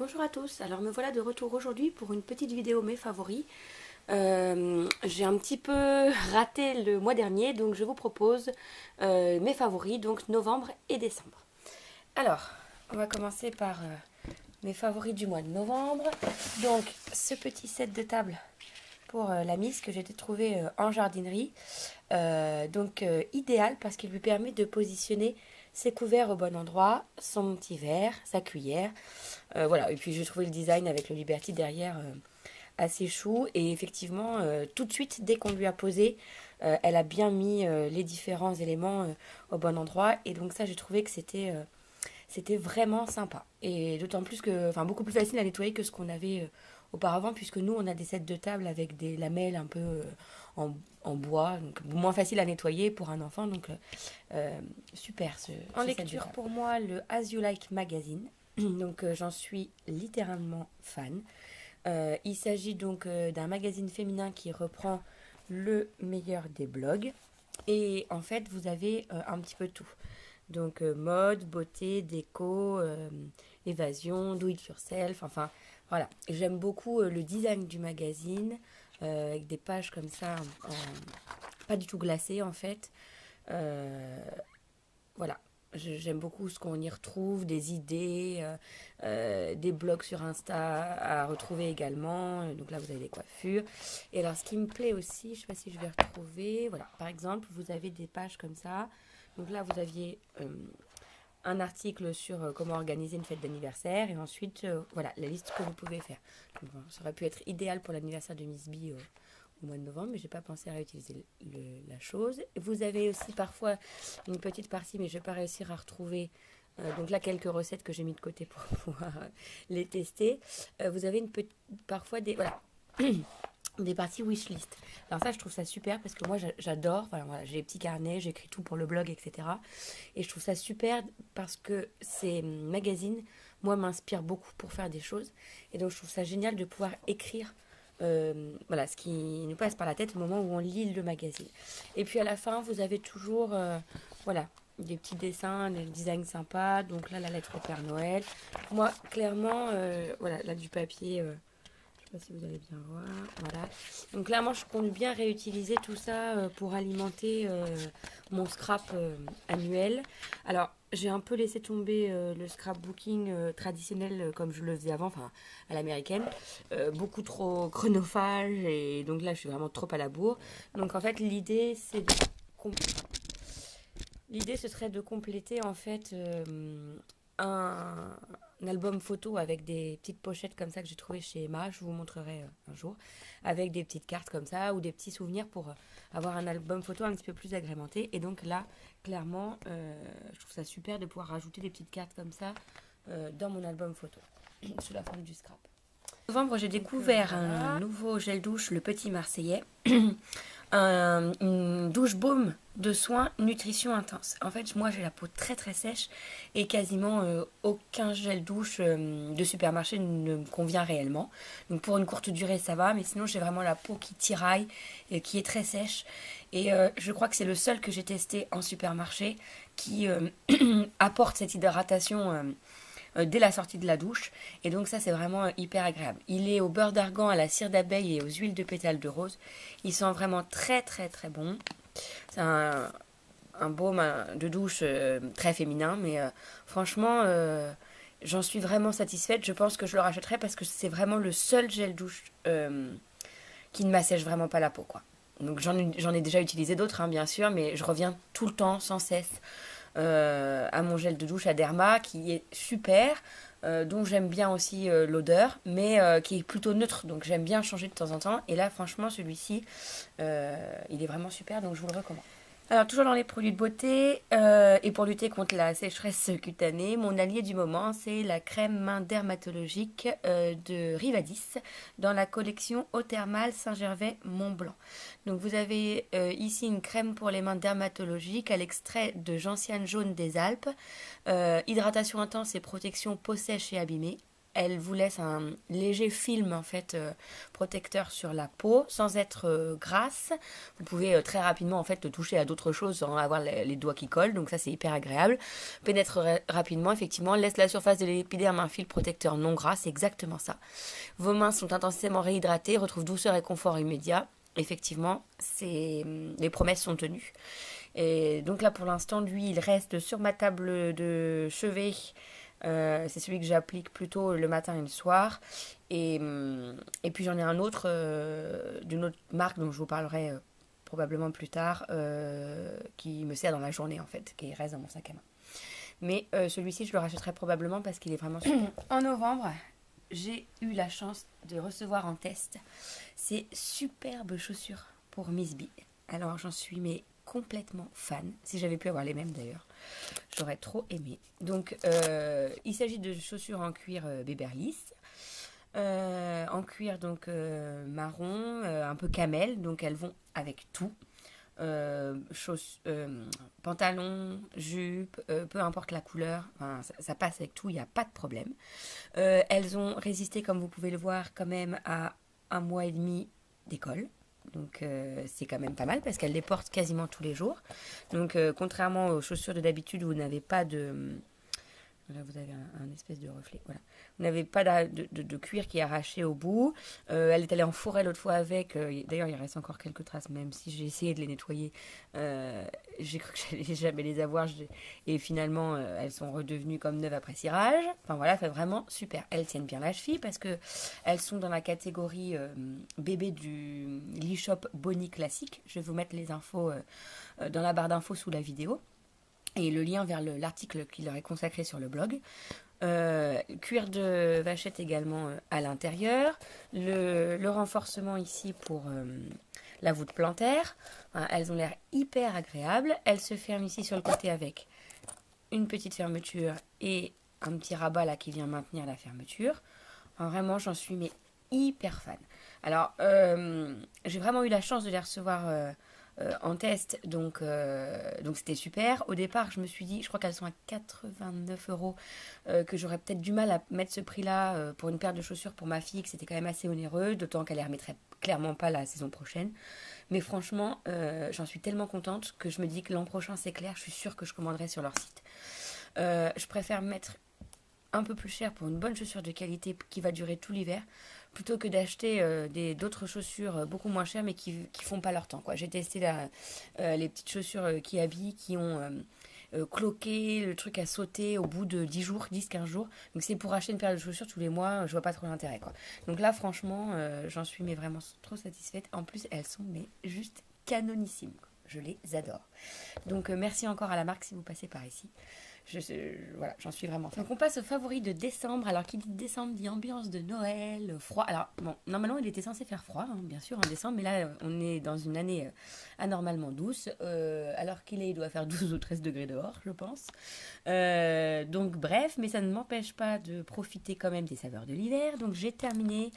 Bonjour à tous, alors me voilà de retour aujourd'hui pour une petite vidéo mes favoris. J'ai un petit peu raté le mois dernier, donc je vous propose mes favoris, donc novembre et décembre. Alors, on va commencer par mes favoris du mois de novembre. Donc, ce petit set de table pour la mise que j'ai trouvé en jardinerie. Idéal parce qu'il lui permet de positionner ses couverts au bon endroit, son petit verre, sa cuillère. Voilà, et puis j'ai trouvé le design avec le Liberty derrière assez chou. Et effectivement, tout de suite, dès qu'on lui a posé, elle a bien mis les différents éléments au bon endroit. Et donc ça, j'ai trouvé que c'était vraiment sympa. Et d'autant plus que, enfin, beaucoup plus facile à nettoyer que ce qu'on avait auparavant, puisque nous, on a des sets de table avec des lamelles un peu en bois, donc moins facile à nettoyer pour un enfant. Donc, super En lecture pour moi, le As You Like magazine. Donc, j'en suis littéralement fan. Il s'agit donc d'un magazine féminin qui reprend le meilleur des blogs. Et en fait, vous avez un petit peu tout. Donc mode, beauté, déco, évasion, do it yourself, enfin voilà. J'aime beaucoup le design du magazine, avec des pages comme ça, pas du tout glacées en fait. Voilà. J'aime beaucoup ce qu'on y retrouve, des idées, des blogs sur Insta à retrouver également. Donc là, vous avez des coiffures. Et alors, ce qui me plaît aussi, je ne sais pas si je vais retrouver, voilà, par exemple, vous avez des pages comme ça. Donc là, vous aviez un article sur comment organiser une fête d'anniversaire et ensuite, voilà, la liste que vous pouvez faire. Donc, bon, ça aurait pu être idéal pour l'anniversaire de Miss B au mois de novembre, mais j'ai pas pensé à réutiliser la chose. Vous avez aussi parfois une petite partie, mais je vais pas réussir à retrouver. Donc là, quelques recettes que j'ai mis de côté pour pouvoir les tester. Vous avez parfois voilà, des parties wishlist. Alors ça, je trouve ça super parce que moi, j'adore. Enfin, voilà, j'ai des petits carnets, j'écris tout pour le blog, etc. Et je trouve ça super parce que ces magazines, moi, m'inspirent beaucoup pour faire des choses. Et donc, je trouve ça génial de pouvoir écrire voilà, ce qui nous passe par la tête au moment où on lit le magazine. Et puis à la fin, vous avez toujours voilà, des petits dessins, des designs sympas. Donc là, la lettre au Père Noël. Moi, clairement, voilà, là du papier, je ne sais pas si vous allez bien voir. Voilà. Donc clairement, je compte bien réutiliser tout ça pour alimenter mon scrap annuel. Alors, j'ai un peu laissé tomber le scrapbooking traditionnel comme je le faisais avant, enfin à l'américaine. Beaucoup trop chronophage et donc là, je suis vraiment trop à la bourre. Donc en fait, l'idée, ce serait de compléter en fait un album photo avec des petites pochettes comme ça que j'ai trouvé chez Emma, je vous montrerai un jour, avec des petites cartes comme ça ou des petits souvenirs pour avoir un album photo un petit peu plus agrémenté. Et donc là, clairement, je trouve ça super de pouvoir rajouter des petites cartes comme ça dans mon album photo, sous la forme du scrap. En novembre, j'ai découvert un nouveau gel douche, le Petit Marseillais. Une douche baume de soins nutrition intense. En fait, moi j'ai la peau très très sèche et quasiment aucun gel douche de supermarché ne me convient réellement. Donc pour une courte durée ça va, mais sinon j'ai vraiment la peau qui tiraille et qui est très sèche. Et je crois que c'est le seul que j'ai testé en supermarché qui apporte cette hydratation dès la sortie de la douche. Et donc ça, c'est vraiment hyper agréable. Il est au beurre d'argan, à la cire d'abeille et aux huiles de pétales de rose. Il sent vraiment très très très bon. C'est un baume de douche très féminin, mais franchement, j'en suis vraiment satisfaite. Je pense que je le rachèterai parce que c'est vraiment le seul gel douche qui ne m'assèche vraiment pas la peau, quoi. Donc j'en ai déjà utilisé d'autres, hein, bien sûr, mais je reviens tout le temps, sans cesse, à mon gel de douche à Derma, qui est super, dont j'aime bien aussi l'odeur, mais qui est plutôt neutre, donc j'aime bien changer de temps en temps. Et là, franchement, celui-ci, il est vraiment super, donc je vous le recommande. Alors, toujours dans les produits de beauté, et pour lutter contre la sécheresse cutanée, mon allié du moment, c'est la crème main dermatologique de Rivadis, dans la collection Eau Thermale Saint-Gervais Mont Blanc. Donc, vous avez ici une crème pour les mains dermatologiques à l'extrait de gentiane jaune des Alpes, hydratation intense et protection peau sèche et abîmée. elle vous laisse un léger film en fait protecteur sur la peau sans être grasse. Vous pouvez très rapidement en fait toucher à d'autres choses sans avoir les doigts qui collent, donc ça c'est hyper agréable. Pénètre rapidement, effectivement, laisse la surface de l'épiderme un fil protecteur non gras, c'est exactement ça. Vos mains sont intensément réhydratées, retrouvent douceur et confort immédiat. Effectivement, les promesses sont tenues. Et donc là, pour l'instant, lui, il reste sur ma table de chevet. C'est celui que j'applique plutôt le matin et le soir. Et puis j'en ai un autre d'une autre marque dont je vous parlerai probablement plus tard, qui me sert dans la journée en fait, qui reste dans mon sac à main. Mais celui-ci, je le rachèterai probablement parce qu'il est vraiment super. En novembre, j'ai eu la chance de recevoir en test ces superbes chaussures pour Miss B. Alors j'en suis mais complètement fan. Si j'avais pu avoir les mêmes d'ailleurs, j'aurais trop aimé. Donc il s'agit de chaussures en cuir Beverly Hills. En cuir donc marron, un peu camel, donc elles vont avec tout. Pantalon, jupe, peu importe la couleur, enfin, ça passe avec tout, il n'y a pas de problème. Elles ont résisté, comme vous pouvez le voir, quand même à 1 mois et demi d'école. Donc c'est quand même pas mal parce qu'elle les porte quasiment tous les jours. Donc contrairement aux chaussures de d'habitude où vous n'avez pas de... Là, vous avez un espèce de reflet. Voilà. Vous n'avez pas de cuir qui est arraché au bout. Elle est allée en forêt l'autre fois avec. D'ailleurs, il reste encore quelques traces, même si j'ai essayé de les nettoyer. J'ai cru que j'allais jamais les avoir. Et finalement, elles sont redevenues comme neuves après cirage. Enfin voilà, c'est vraiment super. Elles tiennent bien la cheville parce que elles sont dans la catégorie bébé du l'e-shop Bonnie Classique. Je vais vous mettre les infos dans la barre d'infos sous la vidéo. Et le lien vers l'article qui leur est consacré sur le blog. Cuir de vachette également à l'intérieur. Le renforcement ici pour la voûte plantaire. Elles ont l'air hyper agréables. Elles se ferment ici sur le côté avec une petite fermeture et un petit rabat là qui vient maintenir la fermeture. Vraiment, j'en suis mais hyper fan. Alors, j'ai vraiment eu la chance de les recevoir en test, donc c'était super. Au départ, je me suis dit, je crois qu'elles sont à 89 euros, que j'aurais peut-être du mal à mettre ce prix-là pour une paire de chaussures pour ma fille, que c'était quand même assez onéreux, d'autant qu'elle les remettrait clairement pas la saison prochaine. Mais franchement, j'en suis tellement contente que je me dis que l'an prochain, c'est clair, je suis sûre que je commanderai sur leur site. Je préfère mettre un peu plus cher pour une bonne chaussure de qualité qui va durer tout l'hiver, plutôt que d'acheter d'autres chaussures beaucoup moins chères mais qui font pas leur temps, quoi. J'ai testé les petites chaussures qui habillent, qui ont cloqué, le truc a sauté au bout de 10 jours, 10-15 jours. Donc c'est pour acheter une paire de chaussures tous les mois, je vois pas trop l'intérêt, quoi. Donc là franchement, j'en suis mais vraiment trop satisfaite. En plus elles sont mais juste canonissimes, quoi. Je les adore. Donc merci encore à la marque si vous passez par ici. Voilà, j'en suis vraiment fan. Donc on passe au favori de décembre. Alors qui dit décembre dit ambiance de Noël, froid. Alors bon, normalement il était censé faire froid, hein, bien sûr, en décembre, mais là on est dans une année anormalement douce. Alors il doit faire 12 ou 13 degrés dehors, je pense. Donc bref, mais ça ne m'empêche pas de profiter quand même des saveurs de l'hiver. Donc j'ai terminé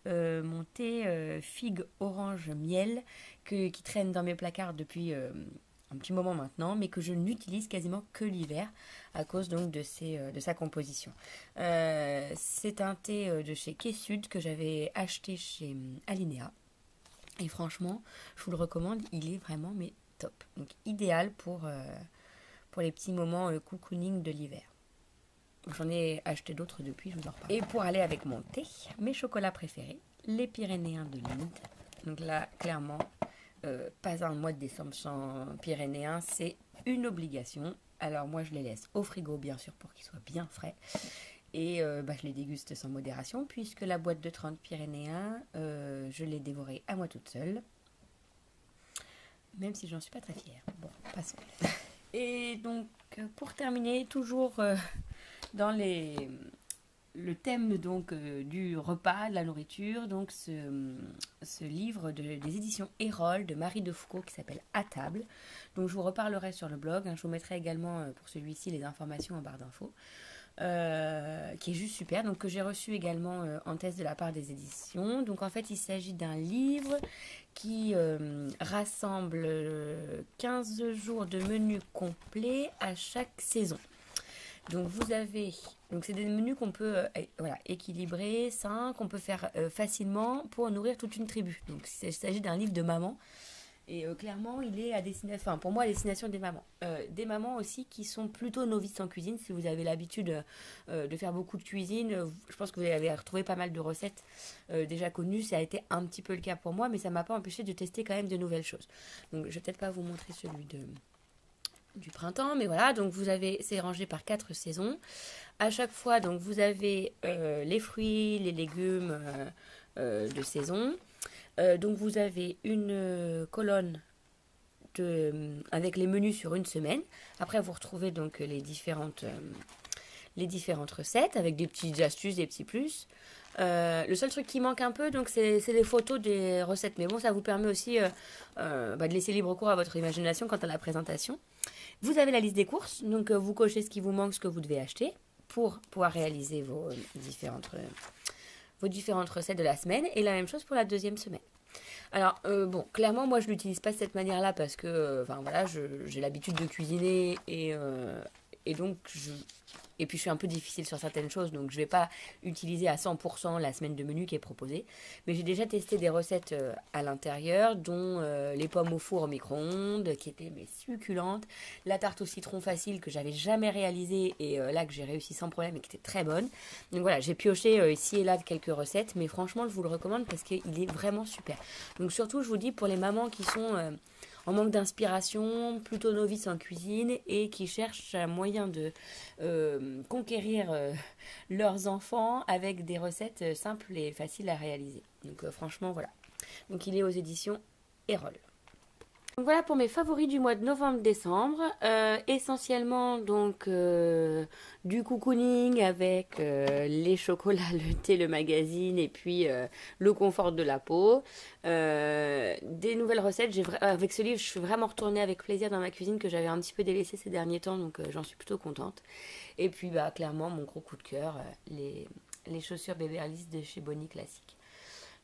mon thé figue orange miel qui traîne dans mes placards depuis un petit moment maintenant, mais que je n'utilise quasiment que l'hiver à cause donc de sa composition. C'est un thé de chez K-Sud que j'avais acheté chez Alinea. Et franchement, je vous le recommande, il est vraiment mais top. Donc idéal pour les petits moments cocooning de l'hiver. J'en ai acheté d'autres depuis, je vous en reparle. Et pour aller avec mon thé, mes chocolats préférés, les Pyrénéens de Lindt. Donc là, clairement, pas un mois de décembre sans Pyrénéens, c'est une obligation. Alors moi je les laisse au frigo bien sûr pour qu'ils soient bien frais et je les déguste sans modération puisque la boîte de 30 Pyrénéens, je l'ai dévorée à moi toute seule, même si j'en suis pas très fière. Bon, passons. Et donc pour terminer, toujours dans le thème donc du repas, de la nourriture, donc ce livre des éditions Erol de Marie Defoucault qui s'appelle À table, donc je vous reparlerai sur le blog, hein, je vous mettrai également pour celui-ci les informations en barre d'infos, qui est juste super, donc que j'ai reçu également en test de la part des éditions. Donc en fait il s'agit d'un livre qui rassemble 15 jours de menus complets à chaque saison. Donc vous avez, donc c'est des menus qu'on peut voilà, équilibrer, sains, qu'on peut faire facilement pour nourrir toute une tribu. Donc il s'agit d'un livre de maman. Et clairement, il est à destination, enfin pour moi, à destination des mamans. Des mamans aussi qui sont plutôt novices en cuisine. Si vous avez l'habitude de faire beaucoup de cuisine, je pense que vous avez retrouvé pas mal de recettes déjà connues. Ça a été un petit peu le cas pour moi, mais ça m'a pas empêché de tester quand même de nouvelles choses. Donc je vais peut-être pas vous montrer celui du printemps, mais voilà. Donc vous avez, c'est rangé par 4 saisons. À chaque fois, donc vous avez les fruits, les légumes de saison. Donc vous avez une colonne avec les menus sur une semaine. Après, vous retrouvez donc les différentes recettes avec des petites astuces, des petits plus. Le seul truc qui manque un peu, donc c'est les photos des recettes. Mais bon, ça vous permet aussi de laisser libre cours à votre imagination quant à la présentation. Vous avez la liste des courses, donc vous cochez ce qui vous manque, ce que vous devez acheter pour pouvoir réaliser vos différentes recettes de la semaine. Et la même chose pour la deuxième semaine. Alors, bon, clairement, moi, je l'utilise pas de cette manière-là parce que, enfin, voilà, j'ai l'habitude de cuisiner et donc, et puis je suis un peu difficile sur certaines choses, donc je vais pas utiliser à 100% la semaine de menu qui est proposée. Mais j'ai déjà testé des recettes à l'intérieur, dont les pommes au four au micro-ondes, qui étaient mais succulentes, la tarte au citron facile que j'avais jamais réalisée et là que j'ai réussi sans problème et qui était très bonne. Donc voilà, j'ai pioché ici et là quelques recettes, mais franchement, je vous le recommande parce qu'il est vraiment super. Donc surtout, je vous dis pour les mamans qui sont en manque d'inspiration, plutôt novices en cuisine et qui cherchent un moyen de conquérir leurs enfants avec des recettes simples et faciles à réaliser. Donc franchement, voilà. Donc il est aux éditions Erol. Donc voilà pour mes favoris du mois de novembre-décembre. Essentiellement donc du cocooning avec les chocolats, le thé, le magazine et puis le confort de la peau. Des nouvelles recettes. Avec ce livre, je suis vraiment retournée avec plaisir dans ma cuisine que j'avais un petit peu délaissée ces derniers temps, donc j'en suis plutôt contente. Et puis bah clairement mon gros coup de cœur, les chaussures Beverly de chez Bonnie Classique.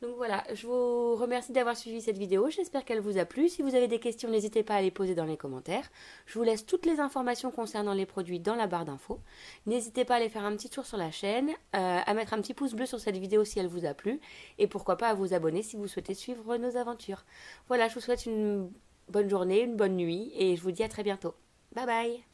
Donc voilà, je vous remercie d'avoir suivi cette vidéo, j'espère qu'elle vous a plu. Si vous avez des questions, n'hésitez pas à les poser dans les commentaires. Je vous laisse toutes les informations concernant les produits dans la barre d'infos. N'hésitez pas à aller faire un petit tour sur la chaîne, à mettre un petit pouce bleu sur cette vidéo si elle vous a plu, et pourquoi pas à vous abonner si vous souhaitez suivre nos aventures. Voilà, je vous souhaite une bonne journée, une bonne nuit, et je vous dis à très bientôt. Bye bye!